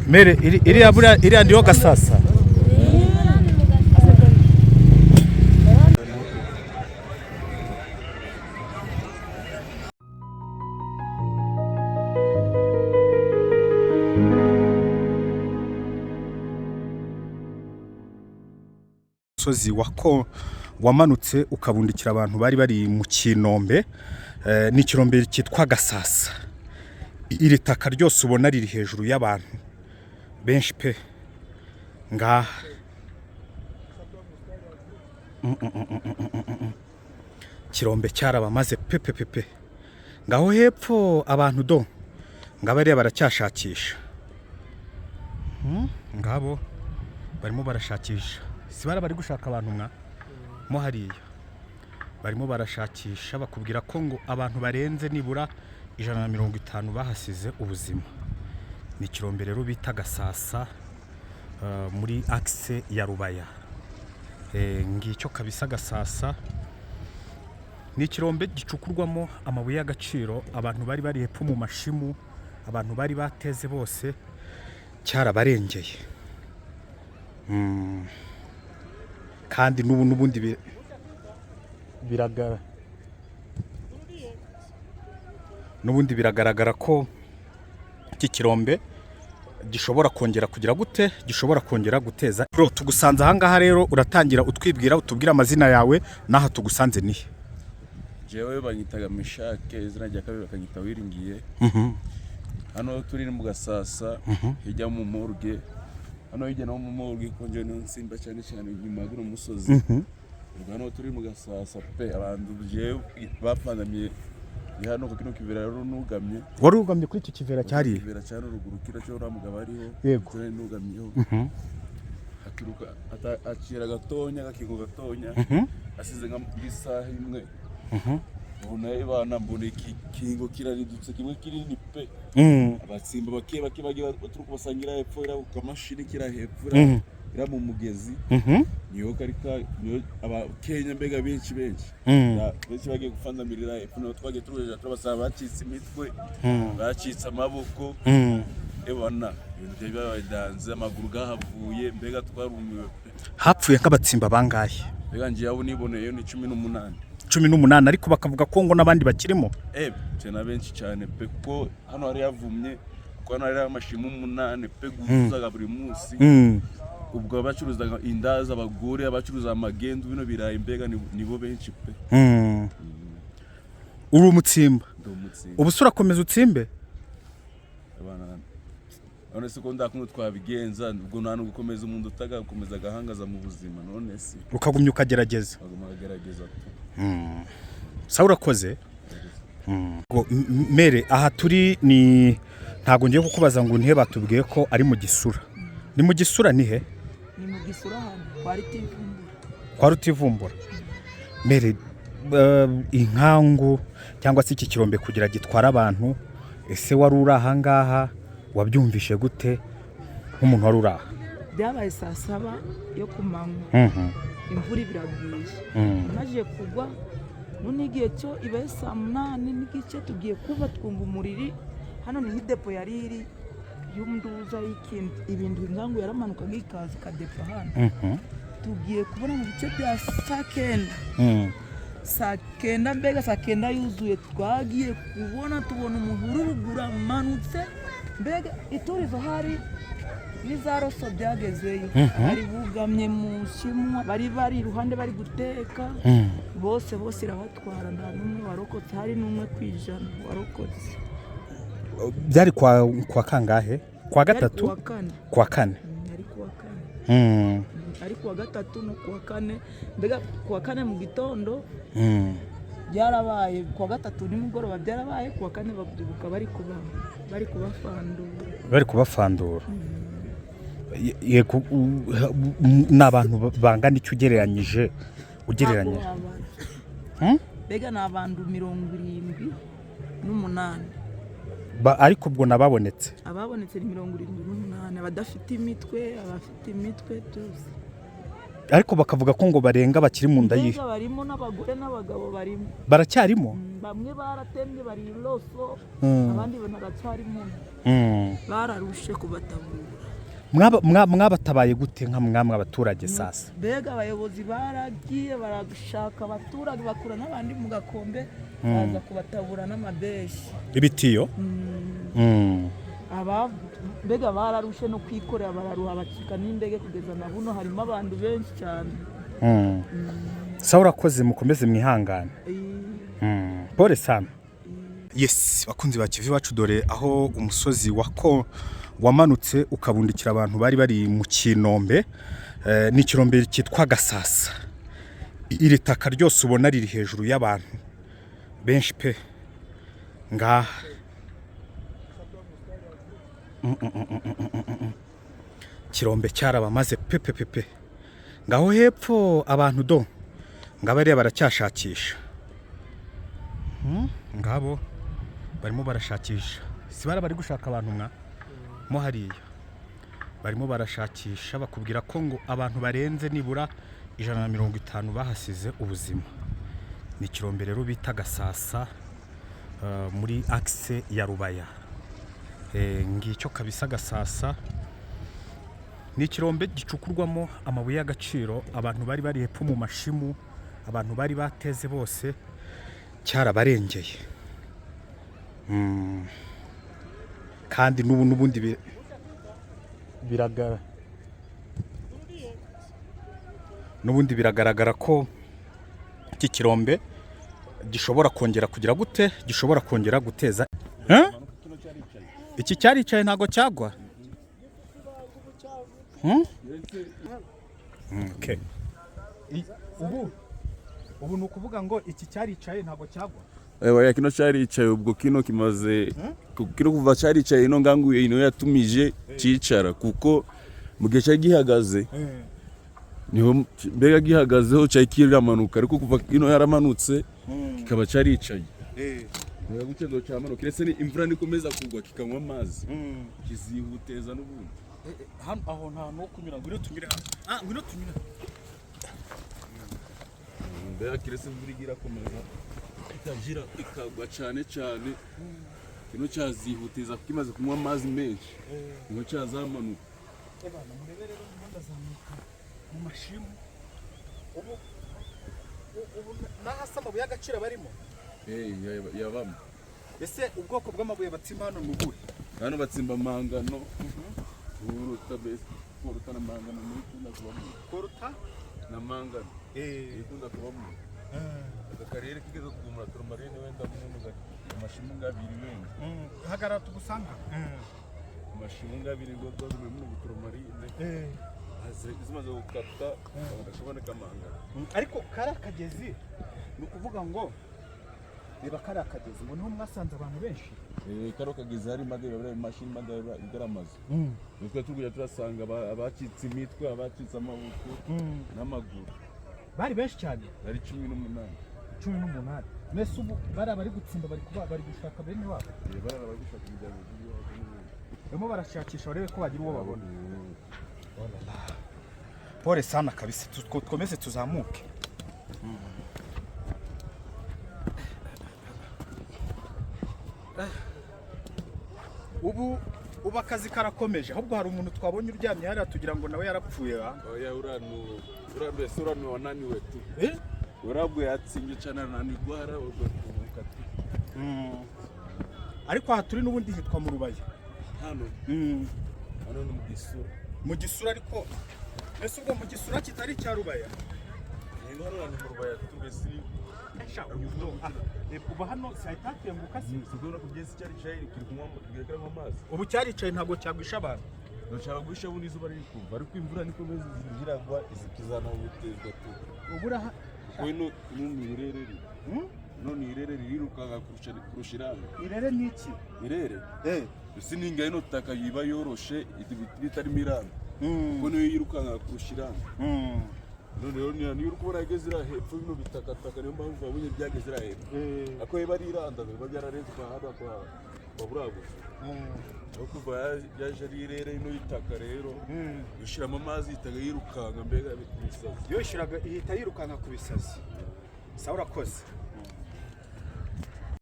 mere iriya ndiyo Gasasa. Sozi wamanutse ukabundikira abantu bari mu Kinombe, ni Kirombe cyitwa Gasasa. Iri taka ryose ubona riri hejuru y'abantu benshi pe ngaha. Kirombe cyarabamaze pepe ngaho hepfo abantu do ngabariya baracyashakisha, ngabo barimo barashakisha, sibara bari gushaka abantu mo hariya barimo barashakisha, bakubwira ko ngo abantu barenze nibura 150 bahasize ubuzima. Ni Kirombe rero bita Gasasa, muri axe ya Rubaya. Ngicyo kabisa Gasasa ni Kirombe gicukurwamo amabuye y'agaciro, abantu bari hepfo mu mashimu, abantu bari bateze bose cyarabarengeye. Kandi n'ubundi biragaragara ko iki Kirombe gishobora kongera kugira gute, gishobora kongera guteza. Bro, tugusanze aha ngaha rero, uratangira utwibwira, utubwira amazina yawe naha tugusanze nihe? Jewe banyitaga Meshake, izina rya kabiri bakanyita Wiringiye. Hano turi mu Gasasa, hijya mu morgue. Hano hijya no mu morgue konje no nsimba cyane nyuma y'uno musozi. Hano turi mu Gasasa pe, abantu jewe bapfandamye hano ku kino kivera rero nugamye. Wari ugamye kuri iki kivera cyari? Kivera cyane rugurukira cyo ramugaba ariho. Yego. Cyane nugamyeho. Hakiruka akira gatonya gakingo gatonya. Asize nk'isaha imwe. Unaye bana mbone kingo kiraridutse kimwe kinini pe. Abatsimba bake bagiye baturuka basangira hepfo ira ku mashini kira hepfo ira mu mugezi. Niyo karika niyo abakenya mbega benshi benshi bagiye gufandamirira hepfo no twagiye turujeje turabasaba bacitse imitwe, bacitse amaboko. Ebona ibintu byabadanze amaguru gahavuye mbega twarumiwe pe. Hapfuye nk'abatsimba bangahe? Mbega ngiye abo niboneye ni 18. 18, ariko bakavuga ko ngo nabandi bakirimo. Cyane benshi cyane pe, ko hano hari yavumye, ko hano hari amashimu 8 pe guzuzaga buri munsi. Ubwo abacuruzaga indaza abagore, abacuruza amagendo bino birayi mbega nibo benshi pe. Uri umutsimba? Ubu sura komeza utsimbe? None se ko ndakuno twabigenza, ubwo nta no gukomeza umuntu utagakomeza gahangaza mu buzima, none se ukagumya ukagerageza. Sawa urakoze. Mere aha turi ni ntago ngiye kukubaza ngo ntihe batubwiye ko ari mu Gisura. Ni mu Gisura nihe? Ni mu Gisura hano kwa Rutivumbura. Kwa Rutivumbura. Mere inkangu cyangwa se iki Kirombe kugira gitwara abantu, ese wari uri aha ngaha wabyumvishe gute nk'umuntu wari uri aha? Byabaye saa 7 yo kumanywa. Imvura biraguye. Naje kugwa none igihe cyo ibaye saa 8 n'igice tugiye kuva twumva umuriri. Hano ni depo yari iri y'umnduza y'ikindi ibintu ingango yaramanuka ngikaza kadepo hano. Tugiye kubona mu bice bya saa 9. Saa 9 mbega saa 9 yuzuye, twagiye tubona umuntu urugura manutse mbega iturizo hari nizaroso byagezeyo. Ari bugamye mu shimwa, bari iruhande bari guteka. Bose irabatwara, nta numwe warokotse, hari numwe kwijana warokotse. Byari kwa kangahe? Kwa gatatu? Kwa kane. Ari kwa kane. Ari kwa gatatu no kwa kane. Mbega kwa kane mu gitondo byarabaye, kwa gatatu nimugoroba byarabaye, kwa kane babyibuka bari kubafandura. N'abantu bangana icyo ugereranyije Mbega n'abantu 78. Ariko ubwo nababonetse ni 78, abadafite imitwe, abafite imitwe byose. Ariko bakavuga ko ngo barenga bakiri mu nda yihe. Barimo n'abagore n'abagabo barimo. Baracyarimo? bamwe baratemye bari iroso abandi baracyari muno bararushe kubatabura. mwabatabaye gute nka mwamwe abaturage sasa? Mbega abayobozi baragiye barashaka abaturage bakura n'abandi mu gakombe baza kubatabura n'amabeshi ibitiyo. Mbega bararushe no kwikorera bararuha bacika n'indege kugeza na buno harimo abantu benshi cyane. Sawa urakoze mukomeze mwihangane. Pole sana. Yes, bakunzi ba Kivu Iwacu dore aho umusozi wamanutse ukabundikira abantu bari bari mu Kinombe. Ni Kirombe cyitwa Gasasa. Iri taka ryose ubona riri hejuru y'abantu benshi pe ngaha. Kirombe cyarabamaze pepe ngaho hepfo abantu do ngabariya baracyashakisha. Ngabo barimo barashakisha, si bari gushaka abantu mo hariya barimo barashakisha bakubwira ko ngo abantu barenze nibura 150 bahasize ubuzima. Ni Kirombe rero bita Gasasa muri axe ya Rubaya. Ngicyo kabisa Gasasa ni Kirombe gicukurwamo amabuye y'agaciro. Abantu bari bari hepfo mu mashimu, abantu bari bateze bose cyarabarengeye. Kandi n'ubundi biragaragara ko iki Kirombe gishobora kongera kugira gute, gishobora kongera guteza. Iki cyaricaye ntago cyagwa. Okay. Ubu nukuvuga ngo iki cyaricaye ntago cyagwa. Ewa kino cyaricaye ubwo kino kimaze kino kuva cyaricaye ino nganguye ino yatumije cicara kuko mu gihe cyari gihagaze niho mbega gihagazeho cyari kiramanuka ariko kuva ino yaramanutse kikaba cyaricaye. Niba gucendo cyamanuka kiretse ni imvura nikomeza kugwa kikanywa amazi kizihuteza n'ubundi. Hano aho nta no kunyura ngwino tunyure. Ngwino tunyure. Mbega kiretse imvura igira komeza itagira ikagwa cyane kino cyazihuteza kimaze kunywa amazi menshi ngo cyazamanuka. Ebana murebere rero imanda zamuka mu mashimu. Ubu nahasama buyagacira barimo. Yabamo. Ese ubwoko bw'amabuye batsimba hano nubuhe? Hano batsimba mangano. Uruta bese koruta na mangano muri kunda kubamo. Koruta na mangano. Ikunda kubamo. Akarere kigeze kugumura turmarine wenda munuza amashimu ngabiri wenda. Hagara tugusanga. Amashimu ngabiri ngo dozwe mu turmarine. Zimaze gukata bagashoboneka mangano. Ariko kara kagezi nukuvuga ngo reba kara kagezi ngo niho mwasanze abantu benshi. Karo kagezi hari magere bari machine magere igaramaze. Nitwe tuguye turasanga abacitse imitwe abacitse amaboko n'amaguru. Bari benshi cyane. Bari 18. Mese ubu bari gutsimba bari gushaka bene wabo. Bari gushaka ibijyanye n'ibyo. Barimo barashakisha barebe ko bagira uwo babona. Pole sana kabisa, tukomeze tuzamuke. Ubu akazi karakomeje, ahubwo hari umuntu twabonye uryamye hariya tugira ngo nawe yarapfuye. Oya uranu wananiwe tu. Urabwe yatsinge cyane nananirwa ubwo tukati. Ariko aha turi n'ubundi hitwa mu Rubaya. Hano ni mu Gisura. Mu Gisura ariko ese ubwo mu Gisura kitari cya Rubaya? Ni hano ni mu Rubaya tubesi. Ubu hano sayitatenguka si sigura kubyesi cyari cyari kiri kunywa amazi. Ubu cyaricaye ntago cyagwisha abantu. Nshaka gwisha bundi zuba riri kuva ariko imvura niko meze ziragwa izikizana ubutezwa tu. Ubura kwino n'umirere none irere riruka kurushiranga. Irere niki? Irere sininga ino taka yiba yoroshe bitari miranga. Kuko niyo yirukanga kurushiranga. None rero niyo urukubona yageze hepfo bino bitakataka niyo mpamvu babonye byageze hepfo. Ako yiba riranda biba byarareze kwa hada kwa buragusa. Kuva yaje rirere ino yitaka rero ushiramo amazi itaga yirukanga mbega bikubisazi. Yo shiraga ihita yirukanga kubisazi. Sawa urakoze.